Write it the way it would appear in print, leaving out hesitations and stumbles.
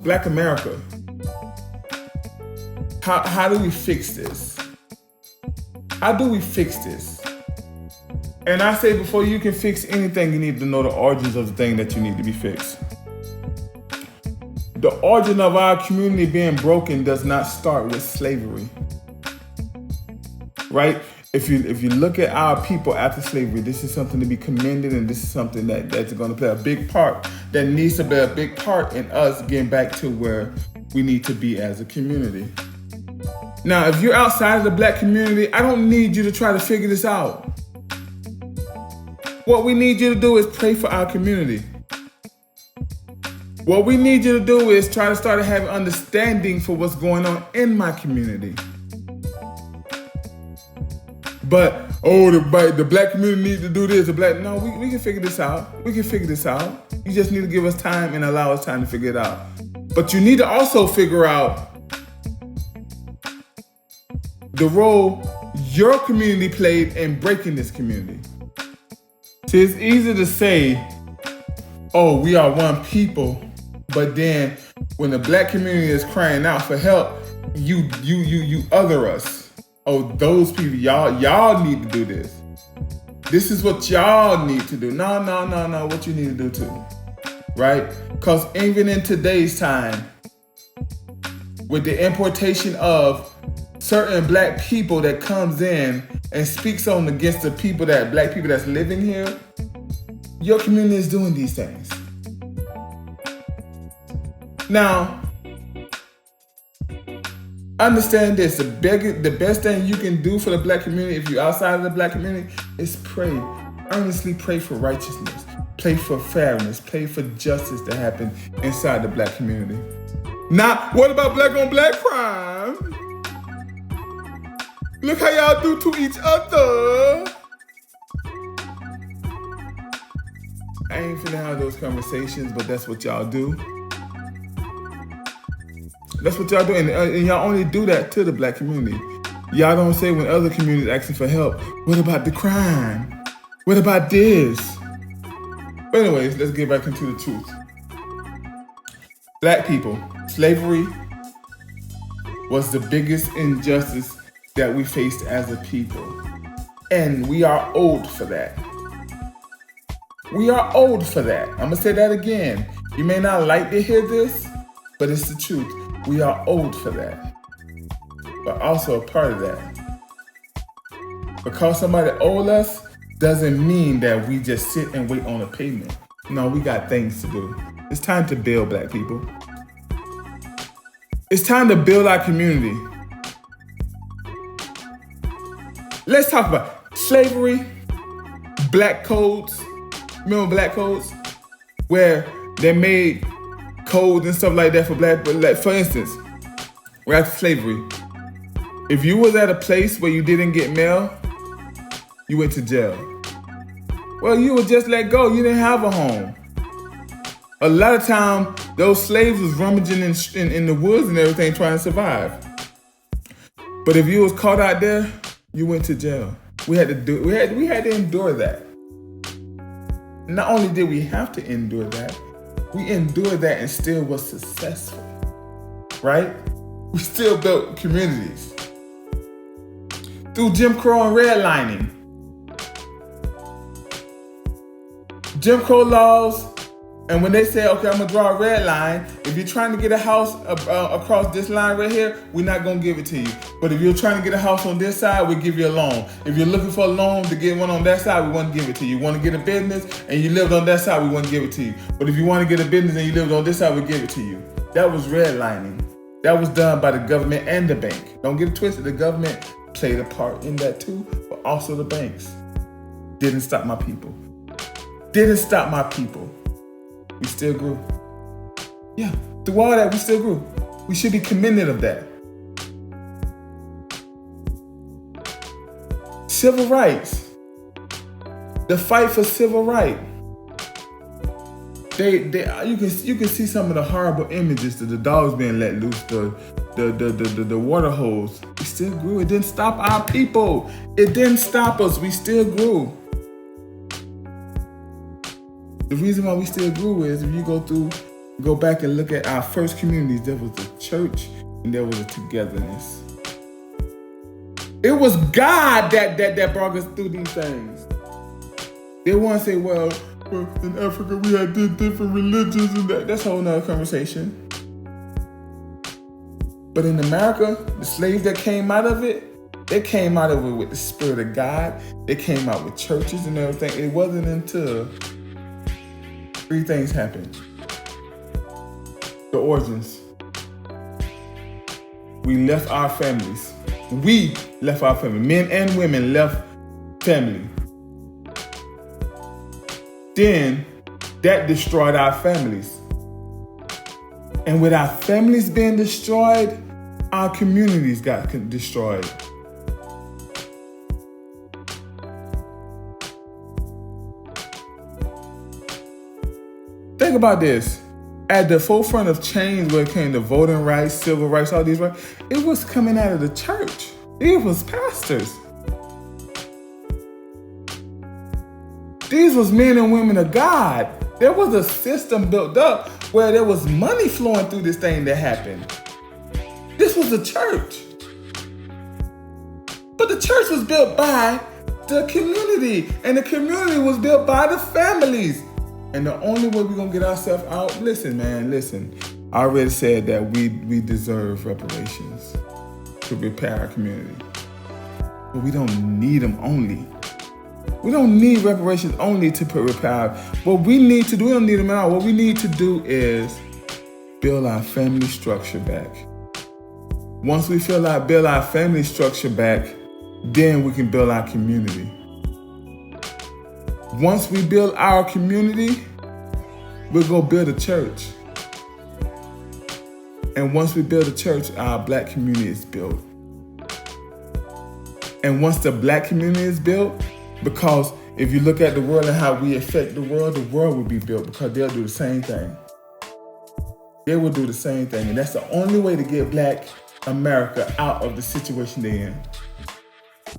Black America, how do we fix this? How do we fix this? And I say before you can fix anything, you need to know the origins of the thing that you need to be fixed. The origin of our community being broken does not start with slavery, right? If you look at our people after slavery, this is something to be commended, and this is something that's going to play a big part, that needs to play a big part in us getting back to where we need to be as a community. Now, if you're outside of the Black community, I don't need you to try to figure this out. What we need you to do is pray for our community. What we need you to do is try to start having understanding for what's going on in my community. But, the Black community needs to do this. No, we can figure this out. We can figure this out. You just need to give us time and allow us time to figure it out. But you need to also figure out the role your community played in breaking this community. See, it's easy to say, we are one people, but then when the Black community is crying out for help, you other us. Those people, y'all need to do this. This is what y'all need to do. No, what you need to do too, right? Because even in today's time, with the importation of certain Black people that comes in and speaks on against the Black people that's living here, your community is doing these things. Now, understand this, the best thing you can do for the Black community, if you're outside of the Black community, is pray. Earnestly pray for righteousness, pray for fairness, pray for justice to happen inside the Black community. Now, what about Black on Black crime? Look how y'all do to each other. I ain't finna have those conversations, but that's what y'all do. That's what y'all do, and y'all only do that to the Black community. Y'all don't say when other communities asking for help, what about the crime? What about this? But anyways, let's get back into the truth. Black people, slavery was the biggest injustice that we faced as a people. And we are owed for that. We are owed for that. I'm gonna say that again. You may not like to hear this, but it's the truth. We are owed for that. But also a part of that. Because somebody owed us doesn't mean that we just sit and wait on a payment. No, we got things to do. It's time to build, Black people. It's time to build our community. Let's talk about slavery, Black codes. Remember Black codes? Where they made codes and stuff like that for Black, like for instance, after slavery, if you was at a place where you didn't get mail, you went to jail. Well, you were just let go. You didn't have a home. A lot of time, those slaves was rummaging in the woods and everything trying to survive. But if you was caught out there, you went to jail. We had to endure that. Not only did we have to endure that, we endured that and still was successful, right? We still built communities. Through Jim Crow and redlining. Jim Crow laws, and when they say, okay, I'm gonna draw a red line, if you're trying to get a house across this line right here, we're not gonna give it to you. But if you're trying to get a house on this side, we'll give you a loan. If you're looking for a loan to get one on that side, we want to give it to you. You want to get a business and you lived on that side, we want to give it to you. But if you want to get a business and you lived on this side, we give it to you. That was redlining. That was done by the government and the bank. Don't get it twisted. The government played a part in that too, but also the banks. Didn't stop my people. Didn't stop my people. We still grew. Yeah, through all that, we still grew. We should be commended of that. Civil rights. The fight for civil rights. You can see some of the horrible images, the dogs being let loose, the water hose. We still grew. It didn't stop our people. It didn't stop us. We still grew. The reason why we still grew is if you go through go back and look at our first communities, there was a church and there was a togetherness. It was God that brought us through these things. They want to say, well, in Africa we had different religions and that's a whole nother conversation. But in America, the slaves that came out of it, they came out of it with the Spirit of God. They came out with churches and everything. It wasn't until three things happened. The origins. We left our families. We left our family. Men and women left family. Then that destroyed our families. And with our families being destroyed, our communities got destroyed. Think about this. At the forefront of change when it came to voting rights, civil rights, all these rights, it was coming out of the church. It was pastors. These was men and women of God. There was a system built up where there was money flowing through this thing that happened. This was the church. But the church was built by the community, and the community was built by the families. And the only way we're going to get ourselves out, listen. I already said that we deserve reparations to repair our community. But we don't need them only. We don't need reparations only to repair. What we need to do, we don't need them at all. What we need to do is build our family structure back. Once we build our family structure back, then we can build our community. Once we build our community, we'll go build a church. And once we build a church, our black community is built. And once the black community is built, because if you look at the world and how we affect the world will be built because they'll do the same thing. They will do the same thing. And that's the only way to get Black America out of the situation they're in.